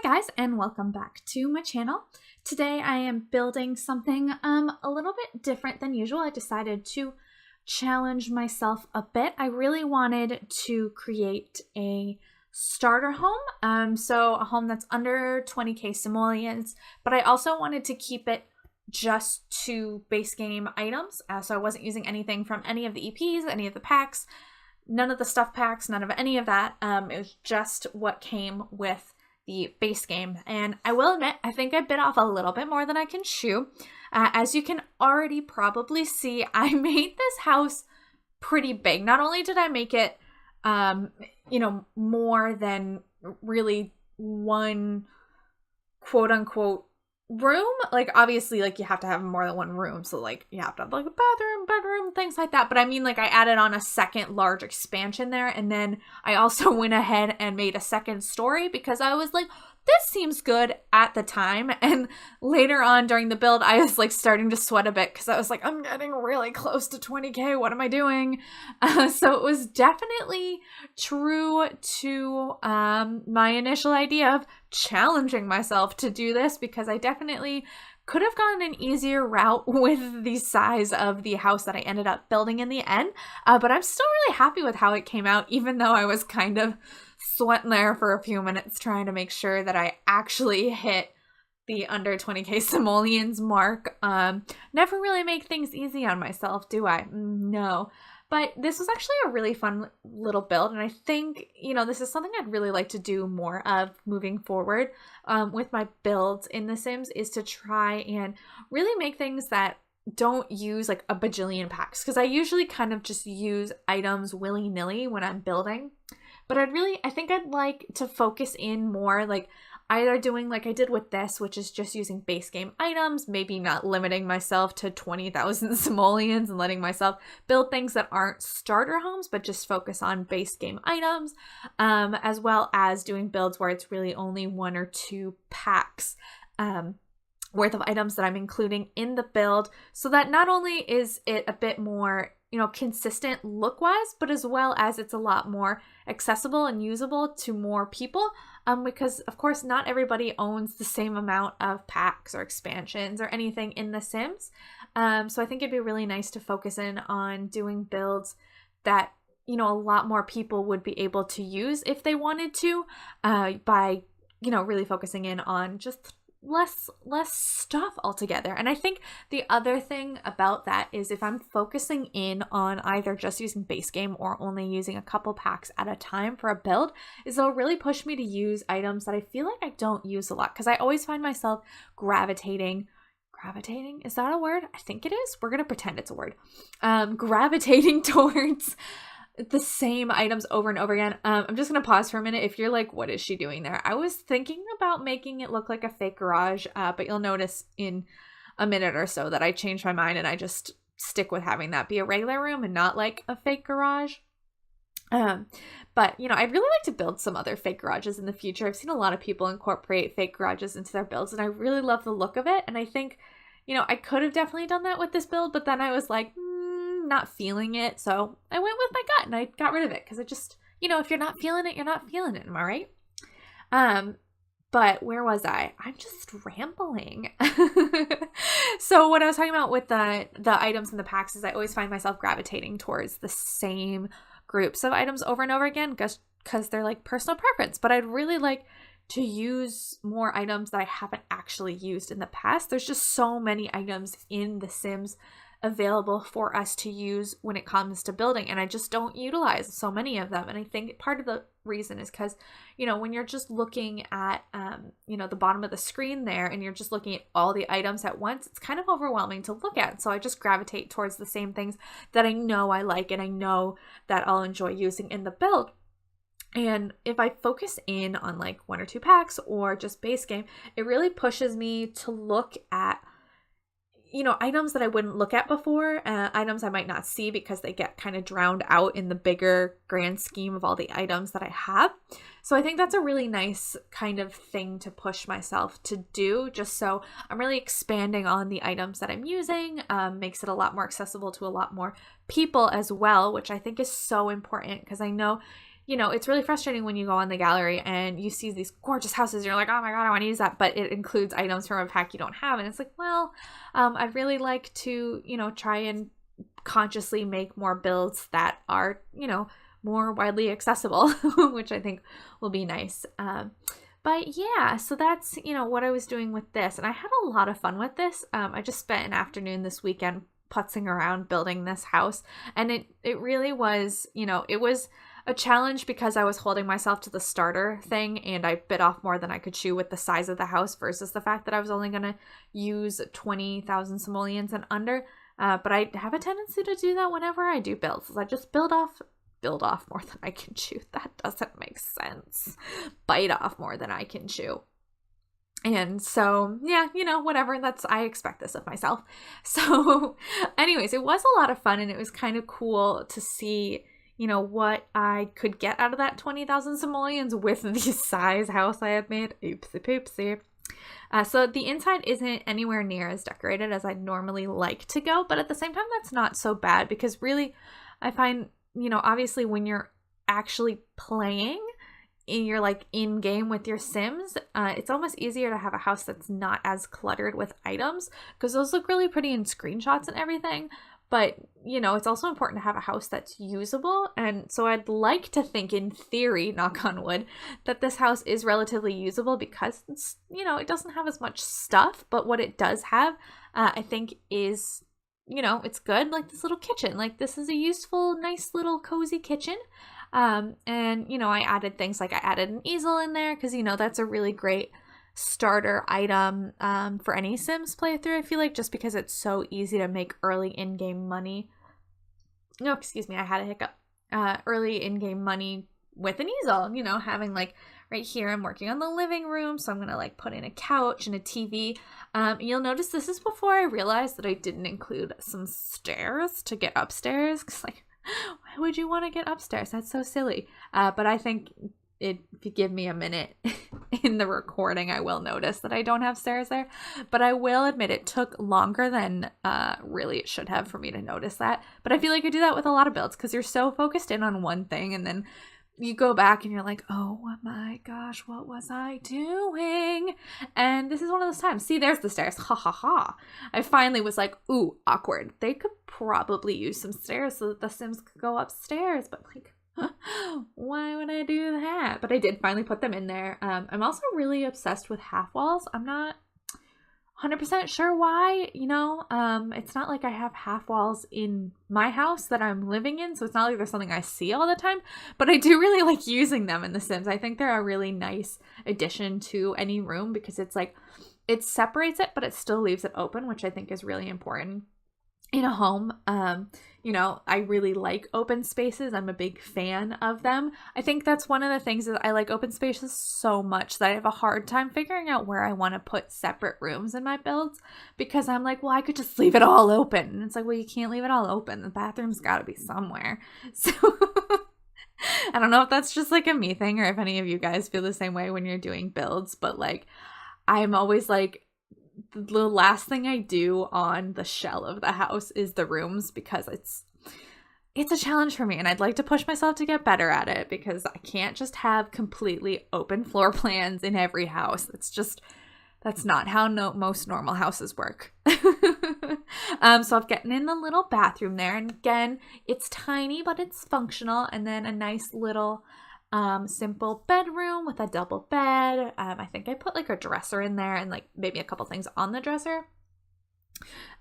Hi guys, and welcome back to my channel. Today I am building something a little bit different than usual. I decided to challenge myself a bit. I really wanted to create a starter home, so a home that's under 20k simoleons, but I also wanted to keep it just to base game items, so I wasn't using anything from any of the EPs, any of the packs, none of the stuff packs, none of any of that. It was just what came with the base game. And I will admit, I think I bit off a little bit more than I can chew. As you can already probably see, I made this house pretty big. Not only did I make it, more than really one quote unquote room. Like, obviously, like, you have to have more than one room. So, like, you have to have, like, a bathroom, bedroom, things like that. But I mean, like, I added on a second large expansion there. And then I also went ahead and made a second story because I was like, this seems good at the time. And later on during the build, I was, like, starting to sweat a bit because I was like, I'm getting really close to 20k. What am I doing? So it was definitely true to my initial idea of challenging myself to do this, because I definitely could have gone an easier route with the size of the house that I ended up building in the end. But I'm still really happy with how it came out, even though I was kind of sweating there for a few minutes trying to make sure that I actually hit the under 20k simoleons mark. Never really make things easy on myself, do I? No. But this was actually a really fun little build, and I think, this is something I'd really like to do more of moving forward with my builds in The Sims, is to try and really make things that don't use like a bajillion packs, because I usually kind of just use items willy-nilly when I'm building. But I think I'd like to focus in more, like either doing like I did with this, which is just using base game items, maybe not limiting myself to 20,000 simoleons and letting myself build things that aren't starter homes, but just focus on base game items, as well as doing builds where it's really only 1 or 2 packs worth of items that I'm including in the build, so that not only is it a bit more consistent look-wise, but as well as it's a lot more accessible and usable to more people, because of course not everybody owns the same amount of packs or expansions or anything in The Sims. So I think it'd be really nice to focus in on doing builds that a lot more people would be able to use if they wanted to, by really focusing in on just less stuff altogether. And I think the other thing about that is, if I'm focusing in on either just using base game or only using a couple packs at a time for a build, is it'll really push me to use items that I feel like I don't use a lot, because I always find myself gravitating, is that a word? I think it is. We're gonna pretend it's a word. Gravitating towards the same items over and over again. I'm just gonna pause for a minute. If you're like, what is she doing there? I was thinking about making it look like a fake garage, but you'll notice in a minute or so that I changed my mind and I just stick with having that be a regular room and not like a fake garage. But I'd really like to build some other fake garages in the future. I've seen a lot of people incorporate fake garages into their builds, and I really love the look of it. And I think, I could have definitely done that with this build, but then I was like, not feeling it, so I went with my gut and I got rid of it, because it just, if you're not feeling it, you're not feeling it. Am I right? But where was I? I'm just rambling. So what I was talking about with the items in the packs is I always find myself gravitating towards the same groups of items over and over again, because they're like personal preference. But I'd really like to use more items that I haven't actually used in the past. There's just so many items in The Sims available for us to use when it comes to building, and I just don't utilize so many of them. And I think part of the reason is because when you're just looking at the bottom of the screen there, and you're just looking at all the items at once, it's kind of overwhelming to look at. So I just gravitate towards the same things that I know I like and I know that I'll enjoy using in the build. And if I focus in on like 1 or 2 packs or just base game, it really pushes me to look at items that I wouldn't look at before, items I might not see because they get kind of drowned out in the bigger grand scheme of all the items that I have. So I think that's a really nice kind of thing to push myself to do, just so I'm really expanding on the items that I'm using, makes it a lot more accessible to a lot more people as well, which I think is so important, because I know it's really frustrating when you go on the gallery and you see these gorgeous houses and you're like, oh my God, I want to use that. But it includes items from a pack you don't have. And it's like, well, I'd really like to, try and consciously make more builds that are, more widely accessible, which I think will be nice. But yeah, so that's, what I was doing with this. And I had a lot of fun with this. I just spent an afternoon this weekend putzing around building this house. And it really was, it was a challenge because I was holding myself to the starter thing and I bit off more than I could chew with the size of the house versus the fact that I was only going to use 20,000 simoleons and under. But I have a tendency to do that whenever I do builds. I just build off more than I can chew. That doesn't make sense. Bite off more than I can chew. And so, yeah, whatever. I expect this of myself. So anyways, it was a lot of fun and it was kind of cool to see, what I could get out of that 20,000 simoleons with the size house I had made. Oopsie poopsie. So the inside isn't anywhere near as decorated as I'd normally like to go, but at the same time, that's not so bad because really I find, obviously when you're actually playing and you're like in game with your Sims, it's almost easier to have a house that's not as cluttered with items because those look really pretty in screenshots and everything. But, it's also important to have a house that's usable. And so I'd like to think in theory, knock on wood, that this house is relatively usable because it's, it doesn't have as much stuff. But what it does have, I think is, it's good. Like this little kitchen, like this is a useful, nice little cozy kitchen. And, I added things like I added an easel in there because, that's a really great starter item for any Sims playthrough, I feel like, just because it's so easy to make early in-game money. No, excuse me, I had a hiccup. Early in-game money with an easel, having like right here I'm working on the living room, so I'm gonna like put in a couch and a TV. You'll notice this is before I realized that I didn't include some stairs to get upstairs, because like, why would you want to get upstairs? That's so silly. But I think if you give me a minute in the recording, I will notice that I don't have stairs there. But I will admit it took longer than really it should have for me to notice that. But I feel like I do that with a lot of builds because you're so focused in on one thing and then you go back and you're like, oh my gosh, what was I doing? And this is one of those times. See, there's the stairs. Ha ha ha. I finally was like, ooh, awkward. They could probably use some stairs so that the Sims could go upstairs. But like, why would I do that? But I did finally put them in there. I'm also really obsessed with half walls. I'm not 100% sure why, it's not like I have half walls in my house that I'm living in, so it's not like there's something I see all the time, but I do really like using them in The Sims. I think they're a really nice addition to any room because it's like, it separates it, but it still leaves it open, which I think is really important in a home. I really like open spaces. I'm a big fan of them. I think that's one of the things that I like open spaces so much that I have a hard time figuring out where I want to put separate rooms in my builds because I'm like, well, I could just leave it all open. And it's like, well, you can't leave it all open. The bathroom's got to be somewhere. So I don't know if that's just like a me thing or if any of you guys feel the same way when you're doing builds, but like, I'm always like, the last thing I do on the shell of the house is the rooms because it's a challenge for me and I'd like to push myself to get better at it because I can't just have completely open floor plans in every house. That's not how most normal houses work. So I've gotten in the little bathroom there, and again, it's tiny but it's functional, and then a nice little simple bedroom with a double bed. I think I put like a dresser in there and like maybe a couple things on the dresser.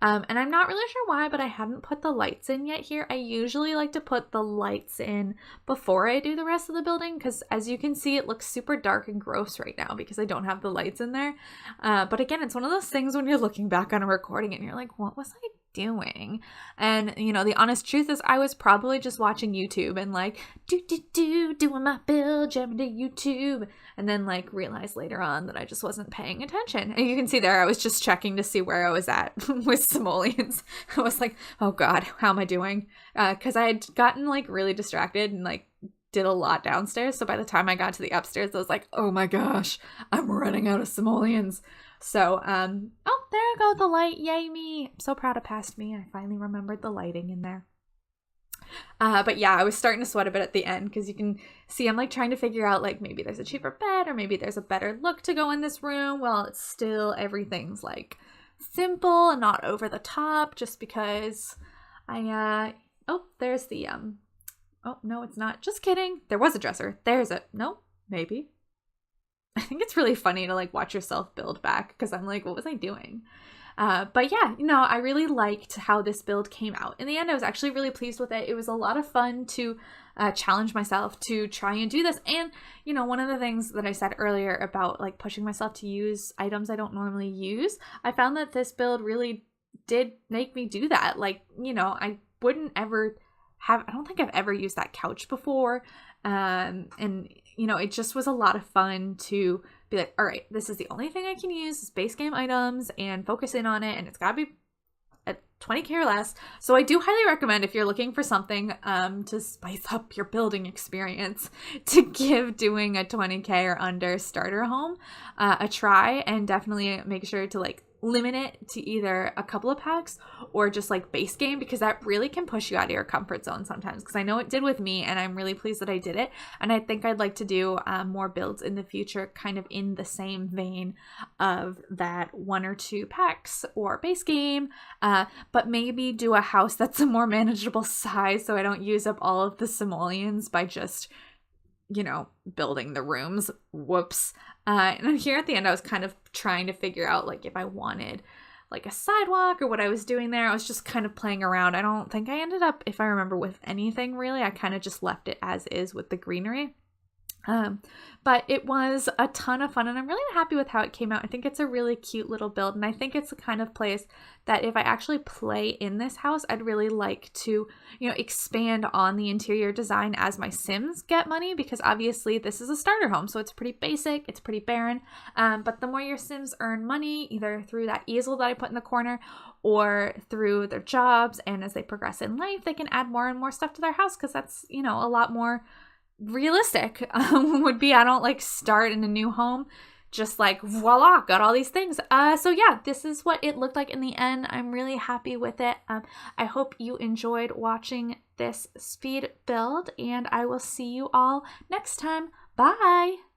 And I'm not really sure why, but I hadn't put the lights in yet here. I usually like to put the lights in before I do the rest of the building because as you can see, it looks super dark and gross right now because I don't have the lights in there. But again, it's one of those things when you're looking back on a recording and you're like, what was I doing? And the honest truth is I was probably just watching YouTube and like doing my build, jamming to YouTube, and then like realized later on that I just wasn't paying attention. And you can see there I was just checking to see where I was at with simoleons. I was like, oh god, how am I doing? Because I had gotten like really distracted and like did a lot downstairs, so by the time I got to the upstairs I was like, oh my gosh, I'm running out of simoleons. So, oh, there I go, the light, yay me. I'm so proud of past me. I finally remembered the lighting in there. But yeah, I was starting to sweat a bit at the end because you can see I'm like trying to figure out like maybe there's a cheaper bed or maybe there's a better look to go in this room. Well, it's still everything's like simple and not over the top just because oh, there's the oh no, it's not. Just kidding. There was a dresser. There's it. No, maybe. I think it's really funny to like watch yourself build back because I'm like, what was I doing? But yeah, I really liked how this build came out. In the end, I was actually really pleased with it. It was a lot of fun to challenge myself to try and do this. And, one of the things that I said earlier about like pushing myself to use items I don't normally use, I found that this build really did make me do that. Like, I wouldn't ever I don't think I've ever used that couch before. And, it just was a lot of fun to be like, all right, this is the only thing I can use is base game items and focus in on it. And it's got to be at 20K or less. So I do highly recommend if you're looking for something to spice up your building experience to give doing a 20K or under starter home a try, and definitely make sure to like limit it to either a couple of packs or just like base game, because that really can push you out of your comfort zone sometimes, because I know it did with me, and I'm really pleased that I did it. And I think I'd like to do more builds in the future kind of in the same vein of that 1 or 2 packs or base game, but maybe do a house that's a more manageable size so I don't use up all of the simoleons by just building the rooms. Whoops. And here at the end, I was kind of trying to figure out like if I wanted like a sidewalk or what I was doing there. I was just kind of playing around. I don't think I ended up, if I remember, with anything really. I kind of just left it as is with the greenery. But it was a ton of fun, and I'm really happy with how it came out. I think it's a really cute little build, and I think it's the kind of place that if I actually play in this house, I'd really like to, expand on the interior design as my Sims get money, because obviously this is a starter home, so it's pretty basic, it's pretty barren, but the more your Sims earn money, either through that easel that I put in the corner or through their jobs, and as they progress in life, they can add more and more stuff to their house, because that's, a lot more realistic. Would be I don't like start in a new home just like voila, got all these things. So yeah, this is what it looked like in the end. I'm really happy with it. I hope you enjoyed watching this speed build, and I will see you all next time. Bye.